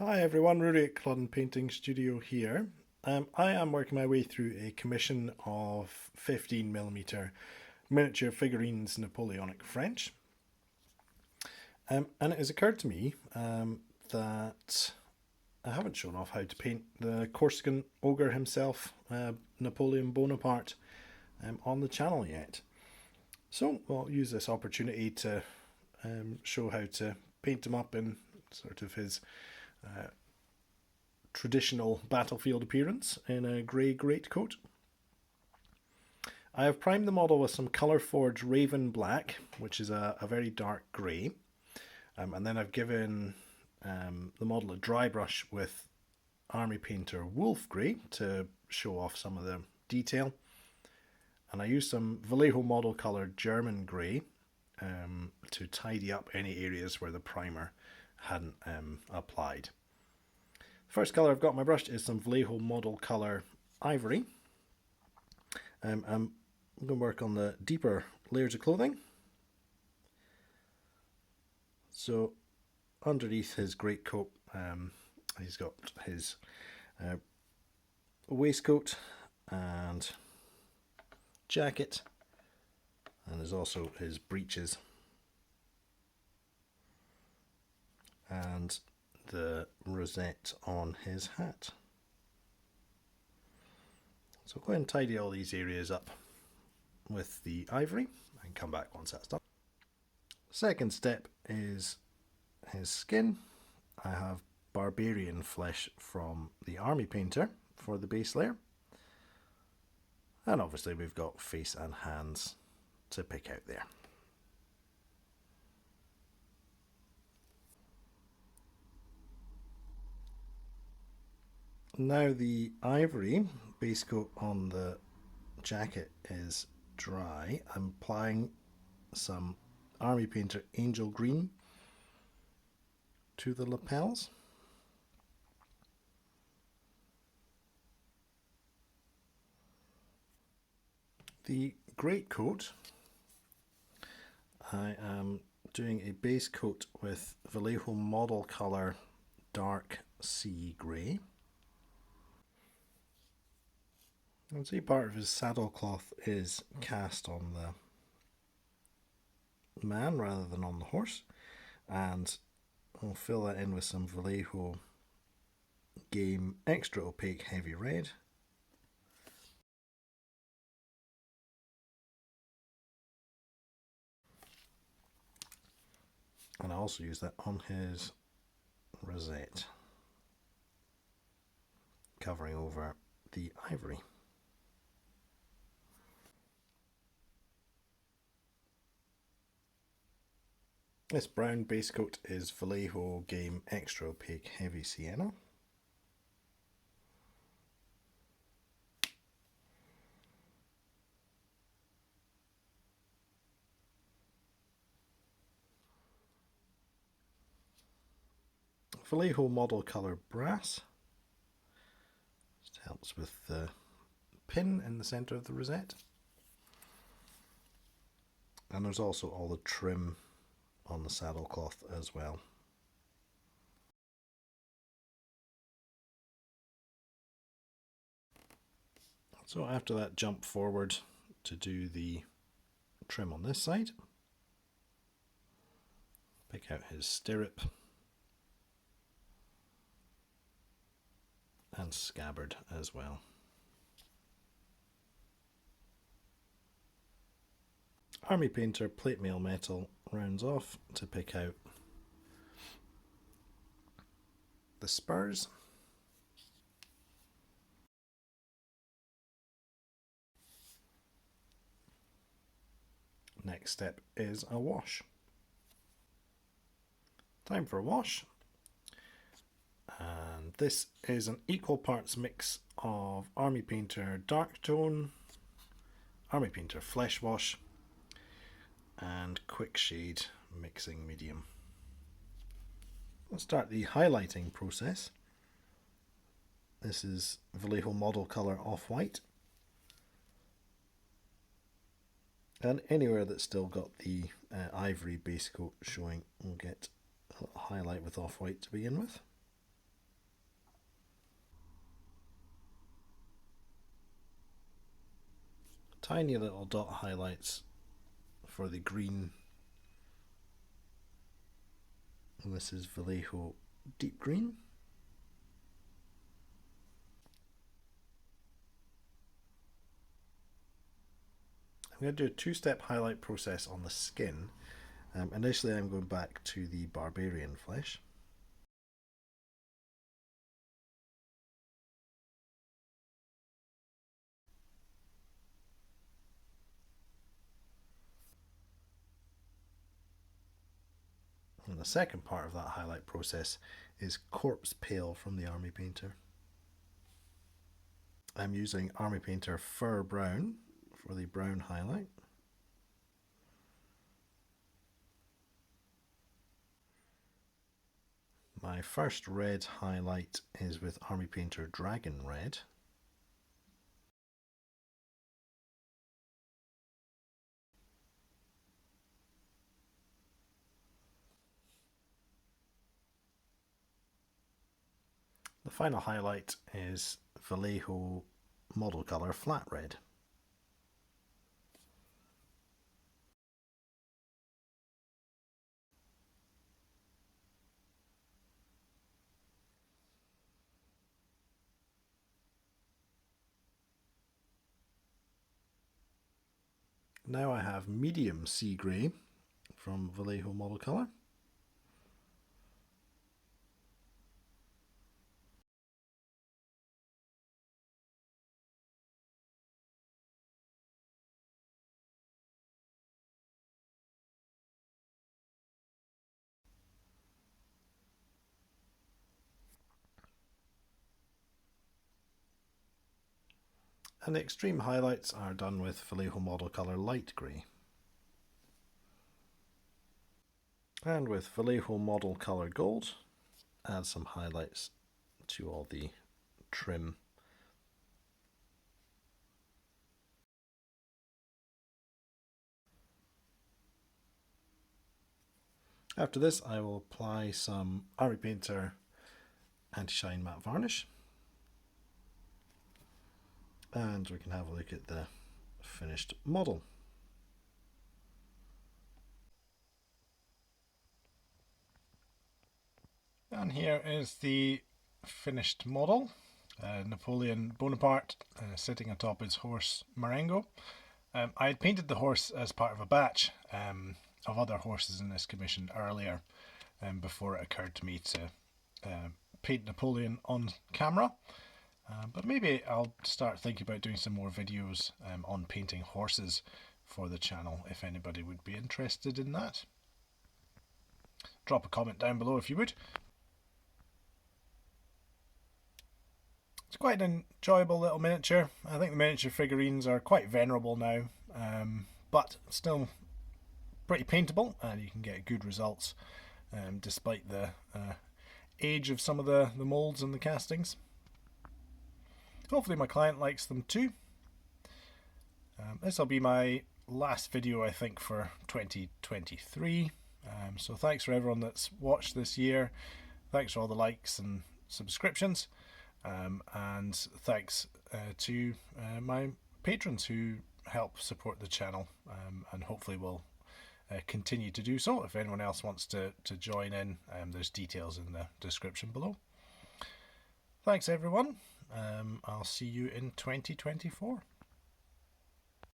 Hi everyone, Rory at Clodden Painting Studio here. I am working my way through a commission of 15mm miniature figurines Napoleonic French. And it has occurred to me that I haven't shown off how to paint the Corsican ogre himself, Napoleon Bonaparte, on the channel yet. So I'll use this opportunity to show how to paint him up in sort of his traditional battlefield appearance in a grey greatcoat. I have primed the model with some Colour Forge Raven Black, which is a very dark grey, and then I've given the model a dry brush with Army Painter Wolf Grey to show off some of the detail, and I used some Vallejo model colour German Grey to tidy up any areas where the primer hadn't applied. The first colour I've got on my brush is some Vallejo model colour Ivory. I'm going to work on the deeper layers of clothing. So underneath his greatcoat, he's got his waistcoat and jacket, and there's also his breeches and the rosette on his hat. So go ahead and tidy all these areas up with the ivory and come back once that's done. Second step is his skin. I have Barbarian flesh from the Army Painter for the base layer, and obviously we've got face and hands to pick out there. Now the ivory base coat on the jacket is dry. I'm applying some Army Painter Angel Green to the lapels. The greatcoat, I am doing a base coat with Vallejo model colour dark sea grey. You can see part of his saddlecloth is cast on the man rather than on the horse, and I'll fill that in with some Vallejo Game Extra Opaque Heavy Red. And I also use that on his rosette, covering over the ivory. This brown base coat is Vallejo Game Extra Opaque Heavy Sienna. Vallejo model colour brass. Just helps with the pin in the centre of the rosette. And there's also all the trim on the saddlecloth as well. So after that, jump forward to do the trim on this side. Pick out his stirrup and scabbard as well. Army Painter Plate Mail Metal rounds off to pick out the spurs. Next step is a wash. Time for a wash. And this is an equal parts mix of Army Painter Dark Tone, Army Painter Flesh Wash, and Quickshade mixing medium. Let's start the highlighting process. This is Vallejo model colour Off-White, and anywhere that's still got the ivory base coat showing, we'll get a little highlight with Off-White to begin with. tiny little dot highlights for the green. And this is Vallejo deep green. I'm going to do a two-step highlight process on the skin. Initially I'm going back to the Barbarian flesh. And the second part of that highlight process is Corpse Pale from the Army Painter. I'm using Army Painter Fur Brown for the brown highlight. My first red highlight is with Army Painter Dragon Red. The final highlight is Vallejo Model Colour Flat Red. Now I have medium sea grey from Vallejo Model Colour. And the extreme highlights are done with Vallejo Model Colour Light Grey. And with Vallejo Model Colour Gold, add some highlights to all the trim. After this I will apply some Army Painter Anti-Shine Matte Varnish. And we can have a look at the finished model. And here is the finished model. Napoleon Bonaparte sitting atop his horse Marengo. I had painted the horse as part of a batch of other horses in this commission earlier, before it occurred to me to paint Napoleon on camera. But maybe I'll start thinking about doing some more videos on painting horses for the channel, if anybody would be interested in that. Drop a comment down below if you would. It's quite an enjoyable little miniature. I think the miniature figurines are quite venerable now, but still pretty paintable, and you can get good results despite the age of some of the moulds and the castings. Hopefully my client likes them too. This will be my last video, I think, for 2023. So thanks for everyone that's watched this year. Thanks for all the likes and subscriptions. And thanks to my patrons who help support the channel, and hopefully will continue to do so. If anyone else wants to join in, there's details in the description below. Thanks everyone. I'll see you in 2024.